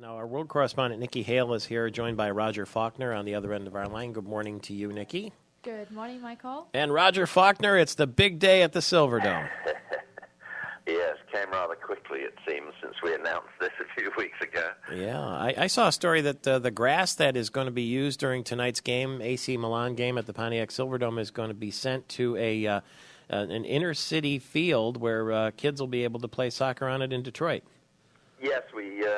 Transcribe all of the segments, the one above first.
Now, our world correspondent, Nicky Hale, is here, joined by Roger Faulkner on the other end of our line. Good morning to you, Nicky. Good morning, Michael. And Roger Faulkner, it's the big day at the Silverdome. Yes, came rather quickly, it seems, since we announced this a few weeks ago. Yeah, I saw a story that the grass that is going to be used during tonight's game, AC Milan game at the Pontiac Silverdome, is going to be sent to an inner-city field where kids will be able to play soccer on it in Detroit. Yes,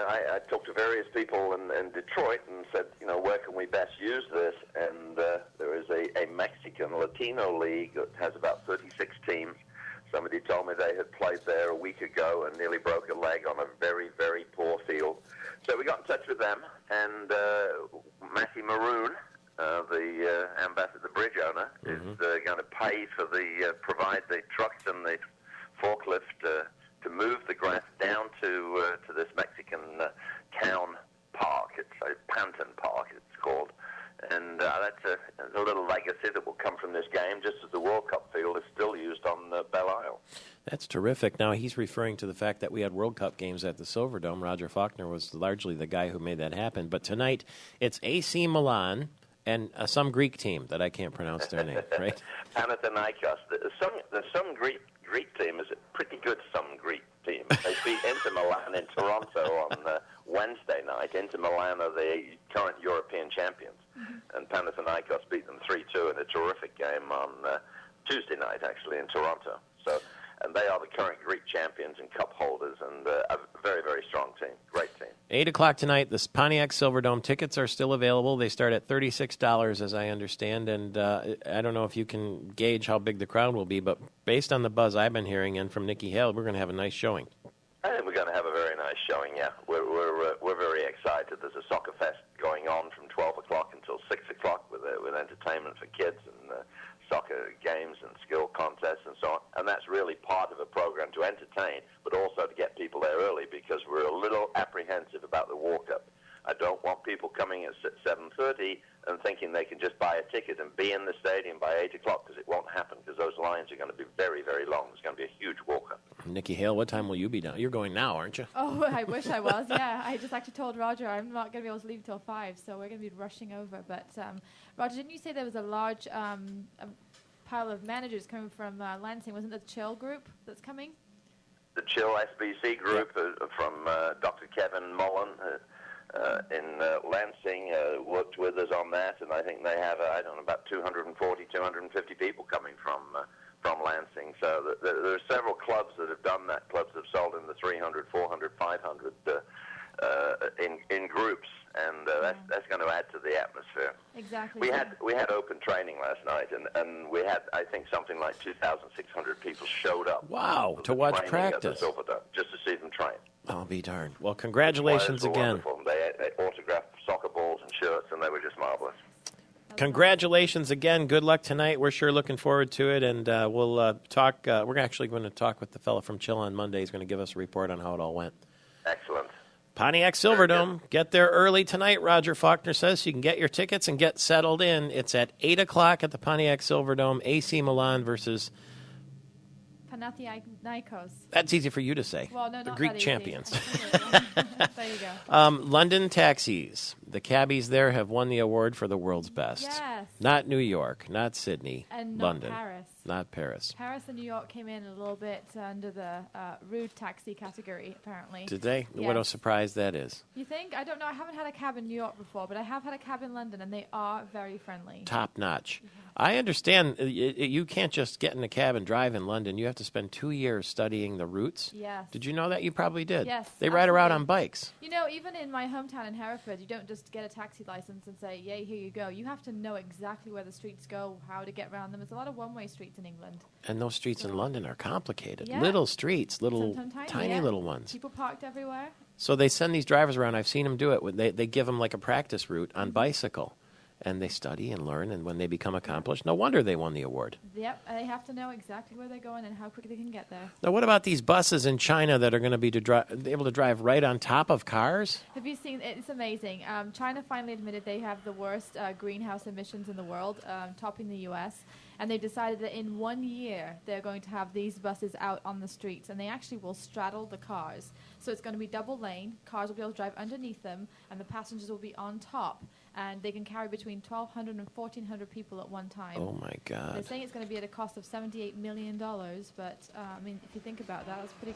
I talked to various people in Detroit and said, where can we best use this? And there is a Mexican Latino league that has about 36 teams. Somebody told me they had played there a week ago and nearly broke a leg on a very, very poor field. So we got in touch with them, and Matthew Maroon, the ambassador, the bridge owner, is going to pay for provide the trucks and the forklift to move the grass down to this Mexican town park. It's a Panton Park, it's called. And that's a little legacy that will come from this game, just as the World Cup field is still used on Belle Isle. That's terrific. Now, he's referring to the fact that we had World Cup games at the Silverdome. Roger Faulkner was largely the guy who made that happen. But tonight, it's AC Milan and some Greek team that I can't pronounce their name, right? Panathinaikos. There's some Greek team is a pretty good some Greek team. They beat Inter Milan in Toronto on Wednesday night. Inter Milan are the current European champions. And Panathinaikos beat them 3-2 in a terrific game on Tuesday night, actually, in Toronto. And they are the current Greek champions and cup holders, and a very, very strong team. Great team. 8 o'clock tonight, the Pontiac Silverdome. Tickets are still available. They start at $36, as I understand, and I don't know if you can gauge how big the crowd will be, but based on the buzz I've been hearing and from Nicky Hale, we're going to have a nice showing. I think we're going to have a very nice showing, yeah. We're very excited. There's a soccer fest going on from 12 o'clock until 6 o'clock with entertainment for kids and soccer games and skill contests and so on. And that's really part of a program to entertain, but also to get people there early because we're a little apprehensive about the walk-up. I don't want people coming at 7:30 and thinking they can just buy a ticket and be in the stadium by 8 o'clock, because it won't happen, because those lines are going to be very, very long. There's going to be a huge walk-up. Nicky Hale, what time will you be down? You're going now, aren't you? Oh, I wish I was, yeah. I just actually told Roger I'm not going to be able to leave till 5, so we're going to be rushing over. But, Roger, didn't you say there was a large pile of managers coming from Lansing? Wasn't it the Chill group that's coming? The Chill SBC group from Dr. Kevin Mullen in Lansing worked with us on that, and I think they have, about 240, 250 people coming from Lansing. So there are several clubs that have done that, clubs that have sold in the 300, 400, 500 in groups, and that's going to add to the atmosphere. Exactly. We had open training last night, and we had, I think, something like 2,600 people showed up. Wow, to watch practice. Just to see them train. I'll be darned. Well, congratulations again. Wonderful. They autographed soccer balls and shirts, and they were just marvelous. Congratulations again. Good luck tonight. We're sure looking forward to it, and we'll talk. We're actually going to talk with the fellow from Chill on Monday. He's going to give us a report on how it all went. Excellent. Pontiac Silverdome. Get there early tonight, Roger Faulkner says, so you can get your tickets and get settled in. It's at 8 o'clock at the Pontiac Silverdome. AC Milan versus Panathinaikos. That's easy for you to say. Well, no, the not Greek that champions. There you go. London taxis. The cabbies there have won the award for the world's best. Yes. Not New York, not Sydney, And London. not Paris. Not Paris. Paris and New York came in a little bit under the rude taxi category, apparently. Did they? Yes. What a surprise that is. You think? I don't know. I haven't had a cab in New York before, but I have had a cab in London, and they are very friendly. Top notch. I understand you can't just get in a cab and drive in London. You have to spend 2 years studying the routes. Yes. Did you know that? You probably did. Yes. They ride around absolutely. on bikes. You know, even in my hometown in Hereford, you don't just get a taxi license and say, yay, here you go. You have to know exactly where the streets go, how to get around them. There's a lot of one-way streets in England. And those streets in London are complicated. Yeah. Little streets, Sometimes tiny little ones. People parked everywhere. So they send these drivers around. I've seen them do it. They give them like a practice route on bicycle. And they study and learn, and when they become accomplished, no wonder they won the award. Yep, they have to know exactly where they're going and how quick they can get there. Now, what about these buses in China that are going to be able to drive right on top of cars? Have you seen? It's amazing. China finally admitted they have the worst greenhouse emissions in the world, topping the U.S. And they've decided that in 1 year, they're going to have these buses out on the streets, and they actually will straddle the cars. So it's going to be double lane. Cars will be able to drive underneath them, and the passengers will be on top. And they can carry between 1,200 and 1,400 people at one time. Oh, my God. They're saying it's going to be at a cost of $78 million, but, I mean, if you think about that, that's pretty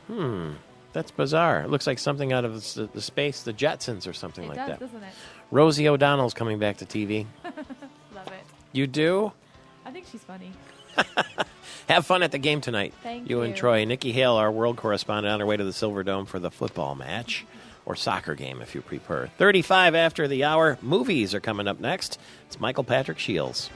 good. That's bizarre. It looks like something out of the space, the Jetsons or something like that. It does, doesn't it? Rosie O'Donnell's coming back to TV. Love it. You do? I think she's funny. Have fun at the game tonight. Thank You you. and Troy. Nikki Hale, our world correspondent, on her way to the Silver Dome for the football match, or soccer game if you prefer. 35 after the hour. Movies are coming up next. It's Michael Patrick Shields.